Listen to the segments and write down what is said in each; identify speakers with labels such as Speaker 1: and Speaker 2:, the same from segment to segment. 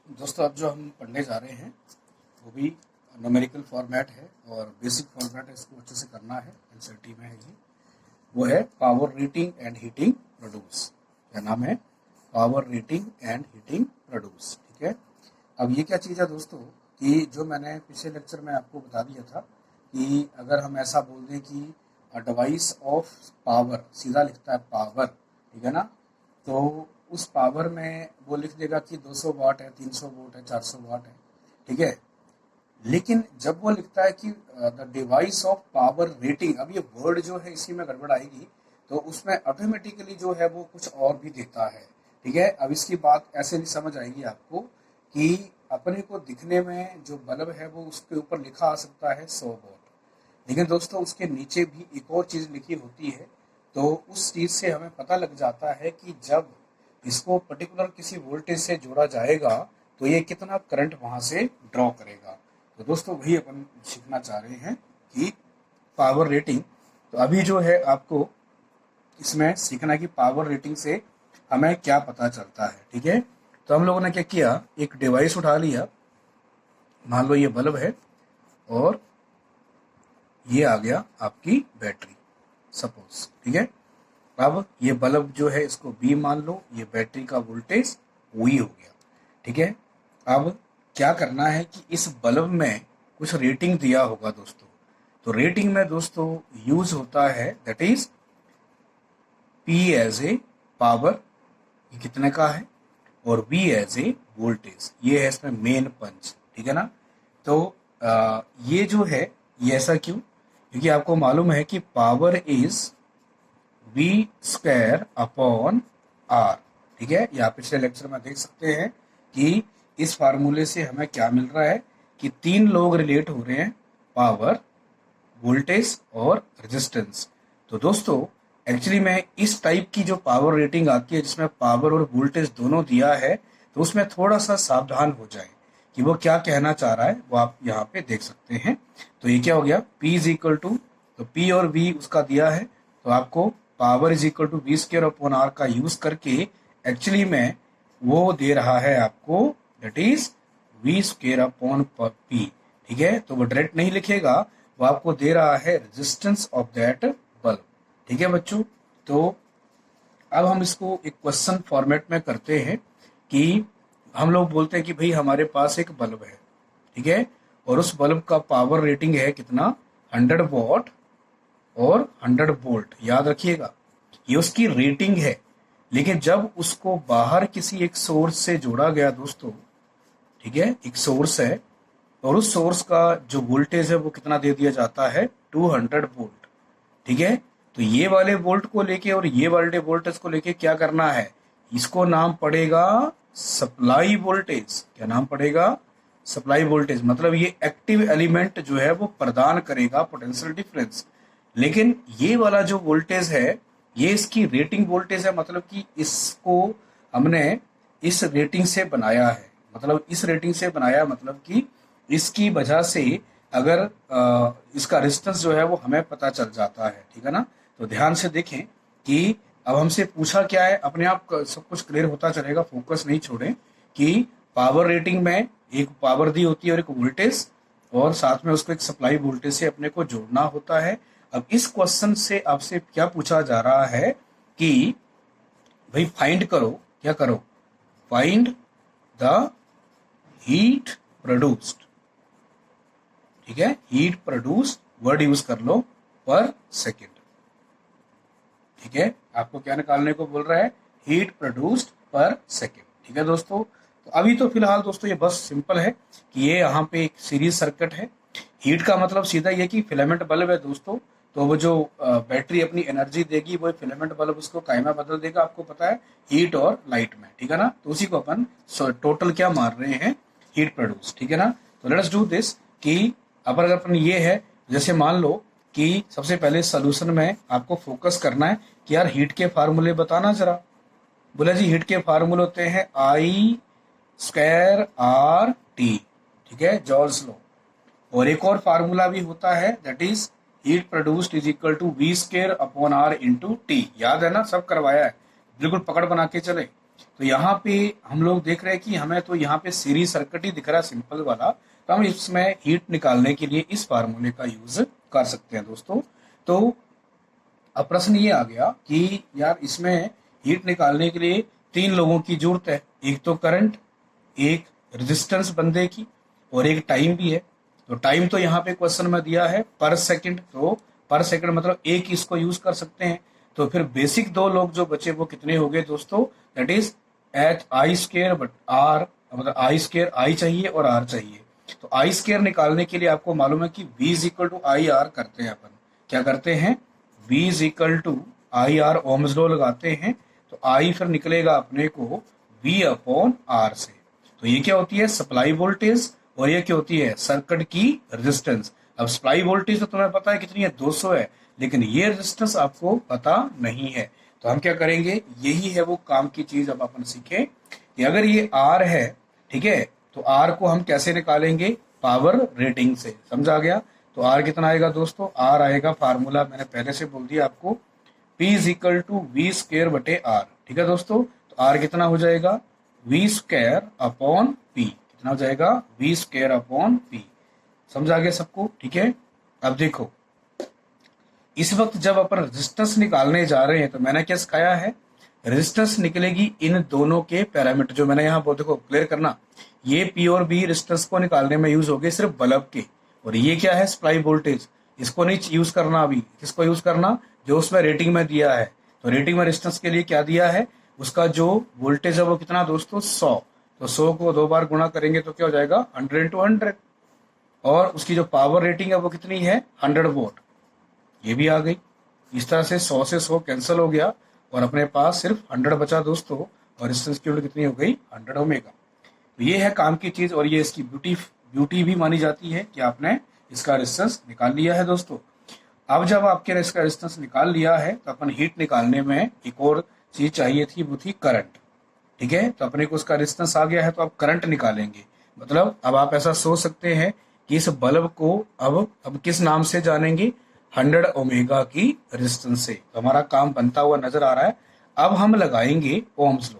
Speaker 1: दोस्तों अब जो हम पढ़ने जा रहे हैं वो भी न्यूमेरिकल फॉर्मेट है और बेसिक फॉर्मेट है, इसको अच्छे से करना है। एनसीईआरटी में है ये। वो है power rating and heating produce. क्या नाम है? Power rating and heating produce. ठीक है। अब ये क्या चीज़ है दोस्तों कि जो मैंने पिछले लेक्चर में आपको बता दिया था कि अगर हम ऐसा बोल दें कि डिवाइस ऑफ पावर, सीधा लिखता है पावर, ठीक है ना, तो उस पावर में वो लिख देगा कि 200 वाट है, 300 वाट है, 400 वाट है, ठीक है। लेकिन जब वो लिखता है कि the device of power rating, अब ये वर्ड जो है इसी में गड़बड़ आएगी, तो उसमें ऑटोमेटिकली जो है वो कुछ और भी देता है। ठीक है। अब इसकी बात ऐसे नहीं समझ आएगी आपको कि अपने को दिखने में जो बल्ब है वो उसके ऊपर लिखा आ सकता है 100 वाट, लेकिन दोस्तों उसके नीचे भी एक और चीज़ लिखी होती है। तो उस चीज़ से हमें पता लग जाता है कि जब इसको पर्टिकुलर किसी वोल्टेज से जोड़ा जाएगा तो ये कितना करंट वहां से ड्रॉ करेगा। तो दोस्तों वही अपन सीखना चाह रहे हैं कि पावर रेटिंग। तो अभी जो है आपको इसमें सीखना है कि पावर रेटिंग से हमें क्या पता चलता है। ठीक है। तो हम लोगों ने क्या किया, एक डिवाइस उठा लिया, मान लो ये बल्ब है और ये आ गया आपकी बैटरी सपोज। ठीक है। अब ये बल्ब जो है इसको बी मान लो, ये बैटरी का वोल्टेज वी हो गया। ठीक है। अब क्या करना है कि इस बल्ब में कुछ रेटिंग दिया होगा दोस्तों। तो रेटिंग में दोस्तों यूज होता है that is P as a power, ये कितने का है, और वी एज ए वोल्टेज, ये है इसमें मेन पंच। ठीक है ना। तो ये जो है ये ऐसा क्यों, क्योंकि आपको मालूम है कि power is V square upon R. ठीक है। ये आप पिछले लेक्चर में देख सकते हैं कि इस फार्मूले से हमें क्या मिल रहा है कि तीन लोग रिलेट हो रहे हैं, पावर, वोल्टेज और रेजिस्टेंस। तो दोस्तों एक्चुअली में इस टाइप की जो पावर रेटिंग आती है जिसमें पावर और वोल्टेज दोनों दिया है, तो उसमें थोड़ा सा सावधान हो जाए कि वो क्या कहना चाह रहा है, वो आप यहाँ पे देख सकते हैं। तो ये क्या हो गया, P इज इक्वल टू, तो P और V उसका दिया है, तो आपको power is equal to V square upon R का यूज करके एक्चुअली में वो दे रहा है आपको that is V square upon P. ठीक है। तो वो डायरेक्ट नहीं लिखेगा, वो आपको दे रहा है रेजिस्टेंस ऑफ दैट बल्ब। ठीक है बच्चों। तो अब हम इसको एक क्वेश्चन फॉर्मेट में करते हैं कि हम लोग बोलते हैं कि भाई हमारे पास एक बल्ब है, ठीक है, और उस बल्ब का पावर रेटिंग है कितना, 100 वॉट और 100 वोल्ट। याद रखिएगा ये उसकी रेटिंग है, लेकिन जब उसको बाहर किसी एक सोर्स से जोड़ा गया दोस्तों, ठीक है, एक सोर्स है और उस सोर्स का जो वोल्टेज है वो कितना दे दिया जाता है, 200 वोल्ट। ठीक है। तो ये वाले वोल्ट को लेके और ये वाले वोल्टेज को लेके क्या करना है, इसको नाम पड़ेगा सप्लाई वोल्टेज। क्या नाम पड़ेगा, सप्लाई वोल्टेज। मतलब ये एक्टिव एलिमेंट जो है वो प्रदान करेगा पोटेंशियल डिफरेंस। लेकिन ये वाला जो वोल्टेज है ये इसकी रेटिंग वोल्टेज है, मतलब कि इसको हमने इस रेटिंग से बनाया है, मतलब इस रेटिंग से बनाया, मतलब कि इसकी वजह से अगर इसका रेजिस्टेंस जो है वो हमें पता चल जाता है। ठीक है ना। तो ध्यान से देखें कि अब हमसे पूछा क्या है, अपने आप सब कुछ क्लियर होता चलेगा, फोकस नहीं छोड़ें कि पावर रेटिंग में एक पावर दी होती है और एक वोल्टेज, और साथ में उसको एक सप्लाई वोल्टेज से अपने को जोड़ना होता है। अब इस क्वेश्चन से आपसे क्या पूछा जा रहा है कि भाई फाइंड करो, क्या करो, फाइंड द हीट प्रोड्यूस्ड। ठीक है। हीट प्रोड्यूस्ड वर्ड यूज कर लो पर सेकेंड। ठीक है। आपको क्या निकालने को बोल रहा है, हीट प्रोड्यूस्ड पर सेकेंड। ठीक है दोस्तों। तो अभी तो फिलहाल दोस्तों ये बस सिंपल है कि ये यहाँ पे एक सीरीज सर्किट है। हीट का मतलब सीधा ये कि फिलामेंट बल्ब है दोस्तों, तो वो जो बैटरी अपनी एनर्जी देगी वो फिलामेंट बल्ब उसको कायमा बदल देगा, आपको पता है, हीट और लाइट में। ठीक है ना। तो उसी को अपन टोटल क्या मार रहे हैं, हीट प्रोड्यूस। ठीक है ना। तो लेट्स डू दिस कि अगर अपन ये है, जैसे मान लो कि सबसे पहले सोल्यूशन में आपको फोकस करना है कि यार हीट के फार्मूले बताना जरा। बोला जी हीट के फार्मूले होते हैं आई स्क्वायर आर टी। ठीक है, जॉल्स लॉ। और एक और फार्मूला भी होता है that is heat produced is equal to V square upon R into T. याद है ना, सब करवाया है, बिल्कुल पकड़ बना के चले। तो यहाँ पे हम लोग देख रहे हैं कि हमें तो यहाँ पे सीरीज सर्किट ही दिख रहा है सिंपल वाला, तो हम इसमें हीट निकालने के लिए इस फार्मूले का यूज कर सकते हैं दोस्तों। तो अब प्रश्न ये आ गया कि यार इसमें हीट निकालने के लिए 3 लोगों की जरूरत है, एक तो करंट, एक रेजिस्टेंस बंदे की, और एक टाइम भी है। तो टाइम तो यहाँ पे क्वेश्चन में दिया है पर सेकंड, तो पर सेकंड मतलब एक इसको यूज कर सकते हैं। तो फिर बेसिक 2 लोग जो बचे वो कितने हो गए दोस्तों, that is H I square बट आर, मतलब आई स्केयर आई चाहिए और आर चाहिए। तो आई स्केयर निकालने के लिए आपको मालूम है कि V is equal to I R करते हैं अपन, क्या करते हैं, V is equal to I R Ohm's law लगाते हैं। तो आई फिर निकलेगा अपने को V अपॉन आर से। तो ये क्या होती है, सप्लाई वोल्टेज, और ये क्या होती है, सर्किट की रेजिस्टेंस। अब सप्लाई वोल्टेज तो तुम्हें पता है कितनी है, 200 है, लेकिन ये रेजिस्टेंस आपको पता नहीं है। तो हम क्या करेंगे, यही है वो काम की चीज अब अपन सीखें कि अगर ये आर है, ठीक है, तो आर को हम कैसे निकालेंगे, पावर रेटिंग से। समझ आ गया। तो आर कितना आएगा दोस्तों, आर आएगा, फार्मूला मैंने पहले से बोल दिया आपको, P is equal to V square बटे आर। ठीक है दोस्तों, तो आर कितना हो जाएगा, वी स्क्वायर अपॉन पी, कितना हो जाएगा, वी स्क्वायर अपॉन पी। समझ आ गया सबको, ठीक है। अब देखो, इस वक्त जब अपन रेजिस्टेंस निकालने जा रहे हैं तो मैंने क्या सिखाया है, रेजिस्टेंस निकलेगी इन दोनों के पैरामीटर, जो मैंने यहाँ बोल, देखो क्लियर करना, ये P और B रेजिस्टेंस को निकालने में यूज हो गए सिर्फ बल्ब के, और ये क्या है, सप्लाई वोल्टेज, इसको नहीं यूज करना अभी। किसको यूज करना, जो उसमें रेटिंग में दिया है। तो रेटिंग में रेजिस्टेंस के लिए क्या दिया है, उसका जो वोल्टेज है वो कितना दोस्तों, 100। तो 100 को 2 बार गुणा करेंगे तो क्या हो जाएगा, 100 × 100। और उसकी जो पावर रेटिंग है वो कितनी है, 100 वोल्ट, ये भी आ गई। इस तरह से 100 से 100 कैंसिल हो गया और अपने पास सिर्फ 100 बचा दोस्तों, और रेजिस्टेंस की यूनिट कितनी हो गई, 100 ओमेगा। तो ये है काम की चीज, और ये इसकी ब्यूटी भी मानी जाती है कि आपने इसका रेजिस्टेंस निकाल लिया है दोस्तों। अब जब आपके इसका रेजिस्टेंस निकाल लिया है तो अपन हीट निकालने में एक और चीज चाहिए थी, वो थी करंट। ठीक है, तो अपने को उसका रेजिस्टेंस आ गया है, तो अब करंट निकालेंगे। मतलब अब आप ऐसा सोच सकते हैं कि इस बल्ब को अब किस नाम से जानेंगे, 100 ओमेगा की रेजिस्टेंस से। तो हमारा काम बनता हुआ नजर आ रहा है। अब हम लगाएंगे ओम्स लॉ।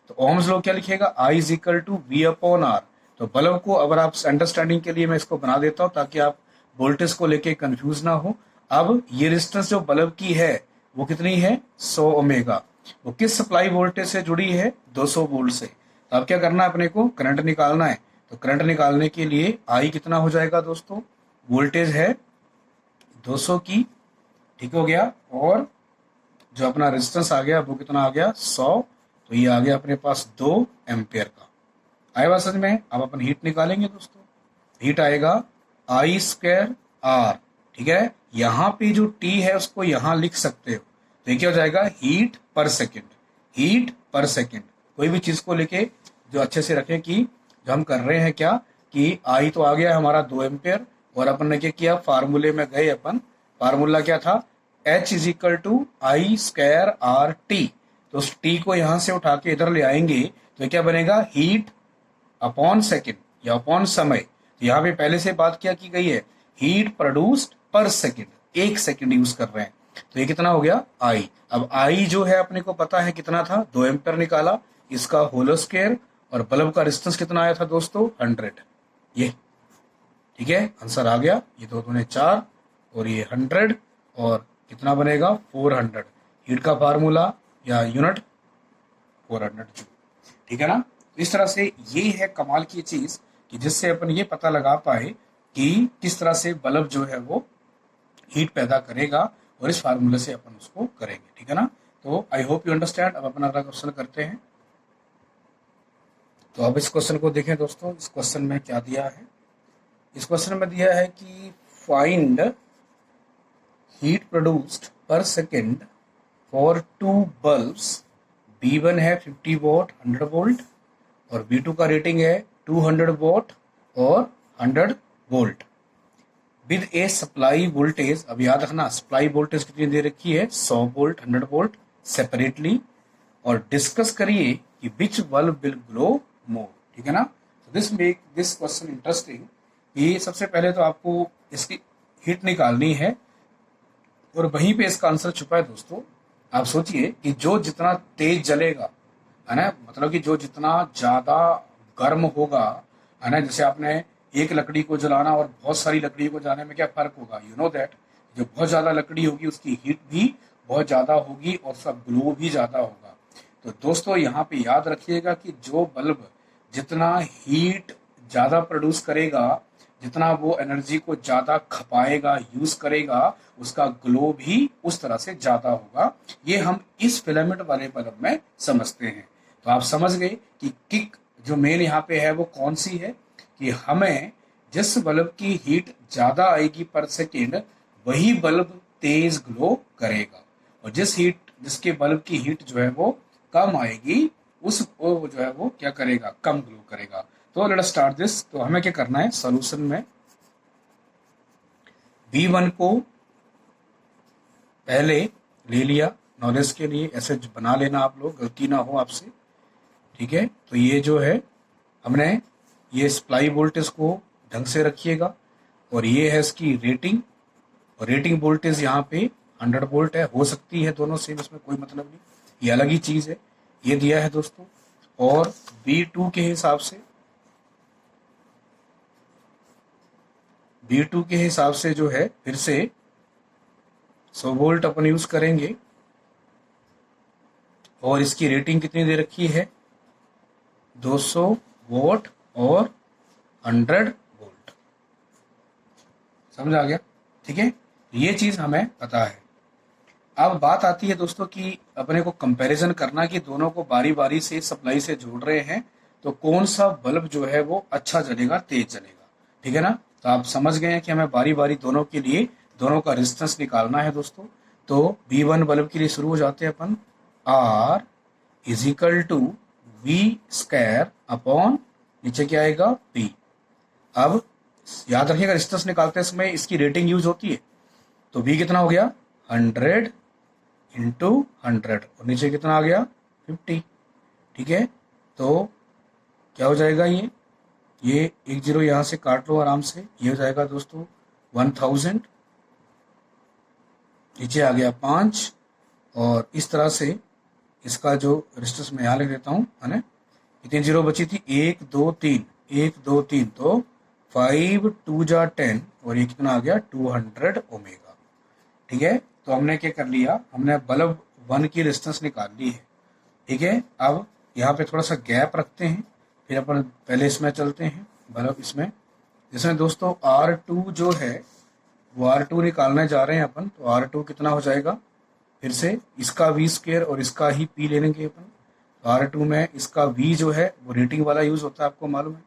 Speaker 1: तो ओम्स लॉ क्या लिखेगा, I is equal to V upon R. तो बल्ब को अगर आप अंडरस्टैंडिंग के लिए मैं इसको बना देता हूं ताकि आप वोल्टेज को लेके कंफ्यूज ना हो। अब ये रेजिस्टेंस जो बल्ब की है वो कितनी है, 100 ओमेगा। वो किस सप्लाई वोल्टेज से जुड़ी है, 200 वोल्ट से। तो अब क्या करना है, अपने को करंट निकालना है। तो करंट निकालने के लिए I कितना हो जाएगा दोस्तों, वोल्टेज है 200 की, ठीक हो गया, और जो अपना रेजिस्टेंस आ गया वो कितना आ गया, 100। तो ये आ गया अपने पास 2 एम्पियर का। आया बात समझ में। अब अपन हीट निकालेंगे दोस्तों। हीट आएगा I स्क्वायर आर, ठीक है। यहाँ पे जो T है उसको यहाँ लिख सकते हो। तो ये क्या हो जाएगा, हीट पर सेकेंड, हीट पर सेकेंड। कोई भी चीज को लेके जो अच्छे से रखें कि जो हम कर रहे हैं क्या, कि I तो आ गया हमारा 2 एम्पियर, और अपन ने क्या किया, फार्मूले में गए अपन। फार्मूला क्या था, H is equal to I square R T. तो उस टी को यहां से उठा के इधर ले आएंगे तो क्या बनेगा, हीट अपॉन सेकेंड या अपॉन समय। तो यहाँ पे पहले से बात क्या की गई है, हीट प्रोड्यूस्ड पर सेकेंड, 1 सेकेंड यूज कर रहे हैं। तो ये कितना हो गया, आई। अब आई जो है अपने को पता है कितना था, 2 एम्पियर निकाला, इसका होल स्क्वायर, और बल्ब का रेजिस्टेंस कितना आया था दोस्तों, 100। ये ठीक है, आंसर आ गया। ये 2 दूने 4 और ये 100, और कितना बनेगा, 400। हीट का फार्मूला या यूनिट 400 जूल। ठीक है ना। इस तरह से ये है कमाल की चीज कि जिससे अपन ये पता लगा पाए कि किस तरह से बल्ब जो है वो हीट पैदा करेगा, और इस फार्मूले से अपन उसको करेंगे। ठीक है ना। तो आई होप यू अंडरस्टैंड। अब अपना अगला क्वेश्चन करते हैं। तो अब इस क्वेश्चन को देखें दोस्तों। इस क्वेश्चन में क्या दिया है, इस क्वेश्चन में दिया है कि फाइंड हीट प्रोड्यूस्ड पर सेकेंड फॉर 2 बल्ब्स। B1 है 50 वॉट 100 वोल्ट, और B2 का रेटिंग है 200 वॉट और 100 volt with A supply voltage. अब याद रखना सप्लाई वोल्टेज कितनी दे रखी है, 100 वोल्ट 100 वोल्ट सेपरेटली, और डिस्कस करिए कि विच बल्ब विल ग्लो मोर। ठीक है ना। तो this make this question interesting. ये सबसे पहले तो आपको इसकी हीट निकालनी है, और वहीं पे इसका आंसर छुपा है दोस्तों। आप सोचिए कि जो जितना तेज जलेगा है ना, मतलब कि जो जितना ज्यादा गर्म होगा, है ना, जैसे आपने एक लकड़ी को जलाना और बहुत सारी लकड़ी को जलाने में क्या फर्क होगा, यू नो दैट। जो बहुत ज्यादा लकड़ी होगी उसकी हीट भी बहुत ज्यादा होगी और उसका ग्लो भी ज्यादा होगा। तो दोस्तों यहाँ पे याद रखिएगा कि जो बल्ब जितना हीट ज्यादा प्रोड्यूस करेगा, जितना वो एनर्जी को ज्यादा खपाएगा, यूज करेगा, उसका ग्लो भी उस तरह से ज्यादा होगा। ये हम इस फिलामेंट वाले बल्ब में समझते हैं। तो आप समझ गए कि किक जो मेन यहाँ पे है वो कौन सी है, कि हमें जिस बल्ब की हीट ज्यादा आएगी पर सेकेंड, वही बल्ब तेज ग्लो करेगा, और जिसके बल्ब की हीट जो है वो कम आएगी, वो जो है वो क्या करेगा, कम ग्लो करेगा। तो लेट अस स्टार्ट दिस। तो हमें क्या करना है, सॉल्यूशन में V1 को पहले ले लिया, नॉलेज के लिए ऐसे बना लेना आप लोग, गलती ना हो आपसे, ठीक है। तो ये जो है हमने ये सप्लाई वोल्टेज को ढंग से रखिएगा, और ये है इसकी रेटिंग, और रेटिंग वोल्टेज यहाँ पे 100 वोल्ट है, हो सकती है दोनों सेम, इसमें कोई मतलब नहीं, ये अलग ही चीज है, ये दिया है दोस्तों। और B2 के हिसाब से, B2 के हिसाब से जो है फिर से 100 वोल्ट अपन यूज करेंगे, और इसकी रेटिंग कितनी दे रखी है, 200 वोल्ट और 100 वोल्ट। समझ आ गया, ठीक है। ये चीज हमें पता है। अब बात आती है दोस्तों कि अपने को कंपैरिजन करना कि दोनों को बारी बारी से सप्लाई से जोड़ रहे हैं, तो कौन सा बल्ब जो है वो अच्छा जलेगा, तेज जलेगा, ठीक है ना। तो आप समझ गए हैं कि हमें बारी बारी दोनों के लिए दोनों का रेजिस्टेंस निकालना है दोस्तों। तो V1 बल्ब के लिए शुरू हो जाते हैं अपन, R is equal to V square upon नीचे क्या आएगा P। अब याद रखिएगा रेजिस्टेंस निकालते समय इसकी रेटिंग यूज होती है, तो V कितना हो गया 100 इंटू 100, और नीचे कितना आ गया 50, ठीक है। तो क्या हो जाएगा, ये एक जीरो यहाँ से काट लो आराम से, ये हो जाएगा दोस्तों 1000, नीचे आ गया 5, और इस तरह से इसका जो रेजिस्टेंस मैं यहाँ लिख देता हूँ, है ना, कितनी जीरो बची थी, 1 2 3, 1 2 3, तो 5 2 जा 10, और ये कितना आ गया 200 ओमेगा, ठीक है। तो हमने क्या कर लिया, हमने बल्ब 1 की रेजिस्टेंस निकाल ली है, ठीक है। अब यहाँ पे थोड़ा सा गैप रखते हैं, फिर अपन पहले इसमें चलते हैं, बल्ब इसमें दोस्तों R2 जो है वो R2 निकालने जा रहे हैं अपन। तो R2 कितना हो जाएगा, फिर से इसका V स्क्वायर और इसका ही P ले लेंगे अपन। तो R2 में इसका V जो है वो रेटिंग वाला यूज होता है, आपको मालूम है,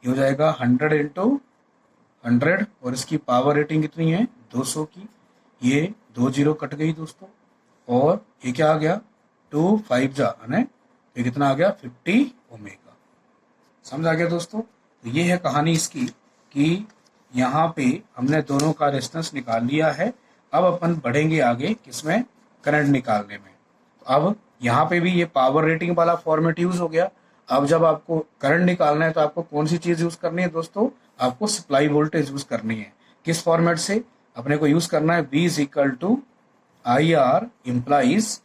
Speaker 1: ये हो जाएगा 100 इंटू 100, और इसकी पावर रेटिंग कितनी है 200 की, ये 2 जीरो कट गई दोस्तों, और ये क्या आ गया 2 5 जा, है ना, ये कितना आ गया 50 ओमेगा। समझ आ गया दोस्तों। तो ये है कहानी इसकी, कि यहाँ पे हमने दोनों का रेजिस्टेंस निकाल लिया है। अब अपन बढ़ेंगे आगे किसमें, करंट निकालने में। तो अब यहाँ पे भी ये पावर रेटिंग वाला फॉर्मेट यूज हो गया। अब जब आपको करंट निकालना है तो आपको कौन सी चीज यूज करनी है दोस्तों, आपको सप्लाई वोल्टेज यूज करनी है। किस फॉर्मेट से, अपने को यूज करना है V is equal to I R implies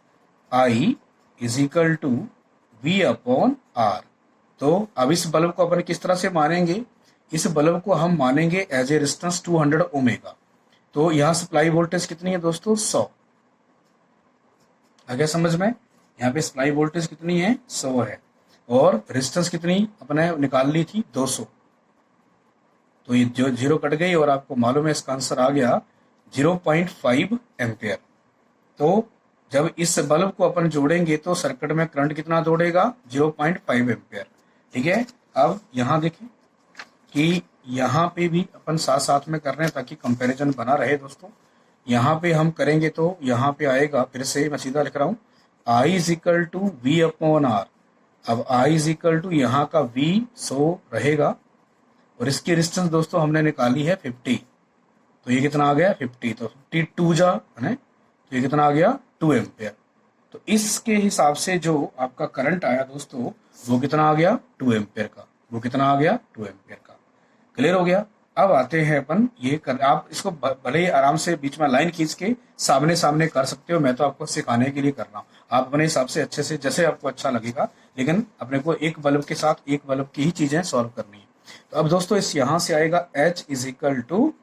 Speaker 1: I is equal to V upon R। तो अब इस बल्ब को अपन किस तरह से मानेंगे, इस बल्ब को हम मानेंगे एज ए रेजिस्टेंस 200 ओमेगा। तो यहाँ सप्लाई वोल्टेज कितनी है दोस्तों 100, आगे समझ में, यहाँ पे सप्लाई वोल्टेज कितनी है 100 है, और रेजिस्टेंस कितनी अपने निकाल ली थी 200। तो ये जो जीरो कट गई, और आपको मालूम है इसका आंसर आ गया 0.5 एम्पियर। तो जब इस बल्ब को अपन जोड़ेंगे तो सर्किट में करंट कितना दौड़ेगा 0.5 एम्पियर, ठीक है। अब यहाँ देखें कि यहाँ पे भी अपन साथ साथ में कर रहे हैं ताकि कंपैरिजन बना रहे दोस्तों। यहाँ पे हम करेंगे तो यहाँ पे आएगा, फिर से मैं सीधा लिख रहा हूँ, I is equal to V upon R। अब I इज इक्वल टू यहाँ का V 100 रहेगा, और इसकी रेजिस्टेंस दोस्तों हमने निकाली है 50। तो ये कितना आ गया 50, तो 52 जा, है ना, तो ये कितना आ गया 2 एम्पियर। तो इसके हिसाब से जो आपका करंट आया दोस्तों वो कितना आ गया 2 एम्पियर का, वो कितना आ गया 2 एम्पियर का। क्लियर हो गया। अब आते हैं अपन ये कर, आप इसको भले ही आराम से बीच में लाइन खींच के सामने सामने कर सकते हो, मैं तो आपको सिखाने के लिए कर रहा हूँ, आप अपने हिसाब से अच्छे से जैसे आपको अच्छा लगेगा, लेकिन अपने को एक बल्ब के साथ एक बल्ब की ही चीजें सॉल्व करनी है। तो अब दोस्तों इस यहां से आएगा H is equal to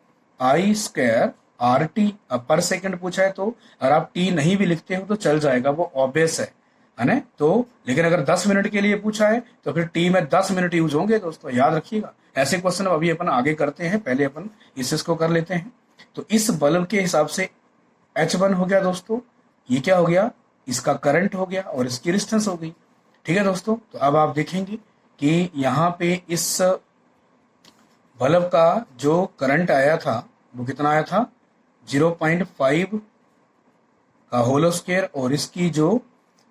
Speaker 1: I square R T. अब पर सेकंड पूछा है, तो अगर आप टी नहीं भी लिखते हो तो चल जाएगा, वो ऑब्वियस है ना। तो लेकिन अगर 10 मिनट के लिए पूछा है तो फिर टी में 10 मिनट यूज होंगे दोस्तों, याद रखिएगा। ऐसे क्वेश्चन अभी अपन आगे करते हैं, पहले अपन इसको कर लेते हैं। तो इस बल्ब के हिसाब से H1 हो गया दोस्तों, ये क्या हो गया, इसका करंट हो गया और इसकी रेजिस्टेंस हो गई। ठीक है दोस्तों, तो अब आप देखेंगे कि यहाँ पे इस बल्ब का जो करंट आया था वो कितना आया था, 0.5 का होल स्क्वायर, और इसकी जो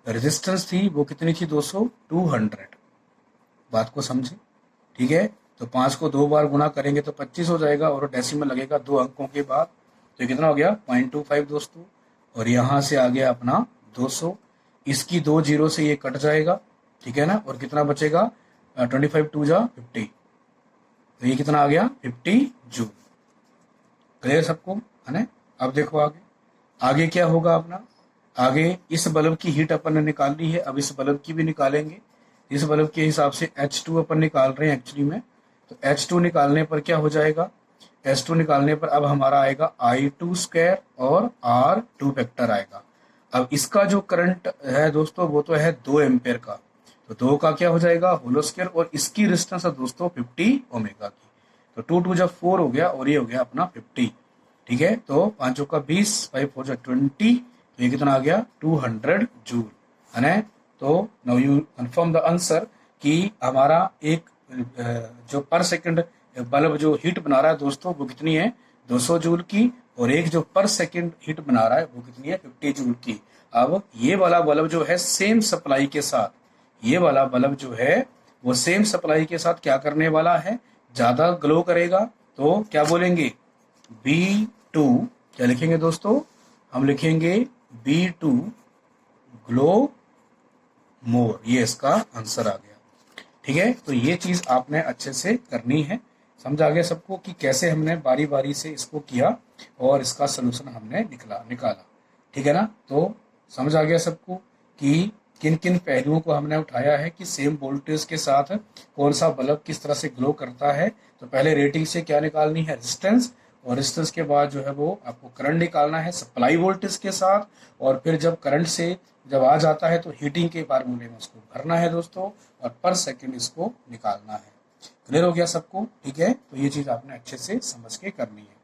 Speaker 1: रेजिस्टेंस थी वो कितनी थी दोस्तों, 200। बात को समझे, ठीक है। तो 5 को 2 बार गुना करेंगे तो 25 हो जाएगा, और डेसिमल लगेगा 2 अंकों के बाद, तो कितना हो गया 0.25 दोस्तों। और यहाँ से आ गया अपना 200, इसकी 2 जीरो से ये कट जाएगा, ठीक है ना, और कितना बचेगा 25 2 जा 50, तो ये कितना आ गया 50 जूल। क्लियर सबको, है ना। अब देखो आगे, आगे क्या होगा अपना, आगे इस बल्ब की हीट अपन ने निकाल ली है, अब इस बल्ब की भी निकालेंगे। इस बल्ब के हिसाब से H2 अपन निकाल रहे हैं एक्चुअली में, तो H2 निकालने पर क्या हो जाएगा, H2 निकालने पर अब हमारा आएगा I2 स्क्वायर और R2 फैक्टर आएगा। अब इसका जो करंट है दोस्तों वो तो है 2 एम्पेयर का, तो 2 का क्या हो जाएगा होल स्क्वायर, और इसकी रेजिस्टेंस है दोस्तों 50 ओमेगा की, तो 2 2 जब 4 हो गया, और ये हो गया अपना 50। ठीक है, तो 5 का 20, 5 4 जा 20, तो ये कितना आ गया 200 जूल, है ना। तो now you confirm the answer कि हमारा एक जो पर सेकंड बल्ब जो हीट बना रहा है दोस्तों वो कितनी है 200 जूल की, और एक जो पर सेकंड हीट बना रहा है वो कितनी है 50 जूल की। अब ये वाला बल्ब जो है सेम सप्लाई के साथ, ये वाला बल्ब जो है वो सेम सप्लाई के साथ क्या करने वाला है, ज्यादा ग्लो करेगा, तो क्या बोलेंगे B2, क्या लिखेंगे दोस्तों, हम लिखेंगे B2 ग्लो मोर, ये इसका आंसर आ गया। ठीक है, तो ये चीज आपने अच्छे से करनी है। समझ आ गया सबको कि कैसे हमने बारी बारी से इसको किया और इसका सोल्यूशन हमने निकाला। ठीक है ना, तो समझ आ गया सबको कि किन किन पहलुओं को हमने उठाया है कि सेम वोल्टेज के साथ कौन सा बल्ब किस तरह से ग्लो करता है। तो पहले रेटिंग से क्या निकालनी है, रेजिस्टेंस, और रेजिस्टेंस के बाद जो है वो आपको करंट निकालना है सप्लाई वोल्टेज के साथ, और फिर जब करंट से जब आ जाता है तो हीटिंग के फार्मूले में उसको भरना है दोस्तों, और पर सेकंड इसको निकालना है। क्लियर हो गया सबको, ठीक है। तो ये चीज आपने अच्छे से समझ के करनी है।